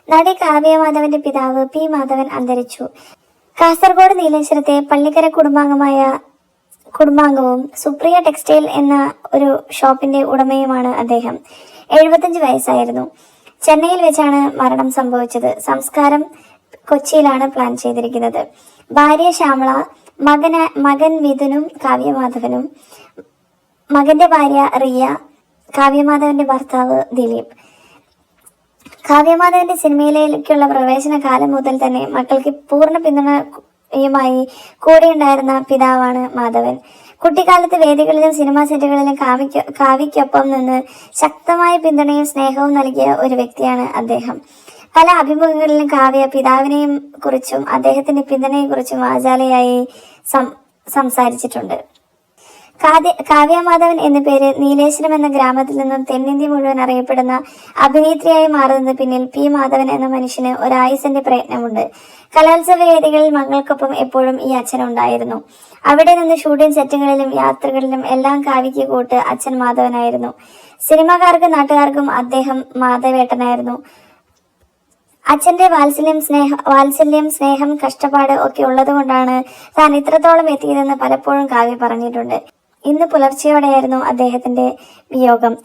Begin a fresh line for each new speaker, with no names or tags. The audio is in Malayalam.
നടി കാവ്യമാധവന്റെ പിതാവ് പി മാധവൻ അന്തരിച്ചു. കാസർഗോഡ് നീലേശ്വരത്തെ പള്ളിക്കര കുടുംബാംഗവും സുപ്രിയ ടെക്സ്റ്റൈൽ എന്ന ഒരു ഷോപ്പിന്റെ ഉടമയുമാണ് അദ്ദേഹം. 75 വയസ്സായിരുന്നു. ചെന്നൈയിൽ വെച്ചാണ് മരണം സംഭവിച്ചത്. സംസ്കാരം കൊച്ചിയിലാണ് പ്ലാൻ ചെയ്തിരിക്കുന്നത്. ഭാര്യ ശ്യാമള, മകൻ മിഥുനും കാവ്യമാധവനും, മകന്റെ ഭാര്യ റിയ, കാവ്യമാധവന്റെ ഭർത്താവ് ദിലീപ്. കാവ്യമാധവന്റെ സിനിമയിലേക്കുള്ള പ്രവേശന കാലം മുതൽ തന്നെ മക്കൾക്ക് പൂർണ്ണ പിന്തുണയുമായി കൂടെയുണ്ടായിരുന്ന പിതാവാണ് മാധവൻ. കുട്ടിക്കാലത്ത് വേദികളിലും സിനിമാ സെറ്റുകളിലും കാവ്യയ്ക്കൊപ്പം നിന്ന് ശക്തമായ പിന്തുണയും സ്നേഹവും നൽകിയ ഒരു വ്യക്തിയാണ് അദ്ദേഹം. പല അഭിമുഖങ്ങളിലും കാവ്യ പിതാവിനെയും കുറിച്ചും അദ്ദേഹത്തിന്റെ പിന്തുണയെക്കുറിച്ചും വാചാലയായി സംസാരിച്ചിട്ടുണ്ട്. കാവ്യമാധവൻ എന്ന പേര് നീലേശ്വരം എന്ന ഗ്രാമത്തിൽ നിന്നും തെന്നിന്ത്യ മുഴുവൻ അറിയപ്പെടുന്ന അഭിനേത്രിയായി മാറുന്നതിന് പിന്നിൽ പി മാധവൻ എന്ന മനുഷ്യന് ഒരായുസിന്റെ പ്രയത്നമുണ്ട്. കലോത്സവ വേദികളിൽ മക്കൾക്കൊപ്പം എപ്പോഴും ഈ അച്ഛനുണ്ടായിരുന്നു. അവിടെ നിന്ന് ഷൂട്ടിംഗ് സെറ്റുകളിലും യാത്രകളിലും എല്ലാം കാവ്യയ്ക്ക് കൂട്ട് അച്ഛൻ മാധവനായിരുന്നു. സിനിമാക്കാർക്കും നാട്ടുകാർക്കും അദ്ദേഹം മാധവേട്ടനായിരുന്നു. അച്ഛന്റെ വാത്സല്യം, സ്നേഹം, കഷ്ടപ്പാട് ഒക്കെ ഉള്ളതുകൊണ്ടാണ് താൻ ഇത്രത്തോളം എത്തിയതെന്ന് പലപ്പോഴും കാവ്യ പറഞ്ഞിട്ടുണ്ട്. ഇന്ന് പുലർച്ചെയോടെയായിരുന്നു അദ്ദേഹത്തിന്റെ വിയോഗം.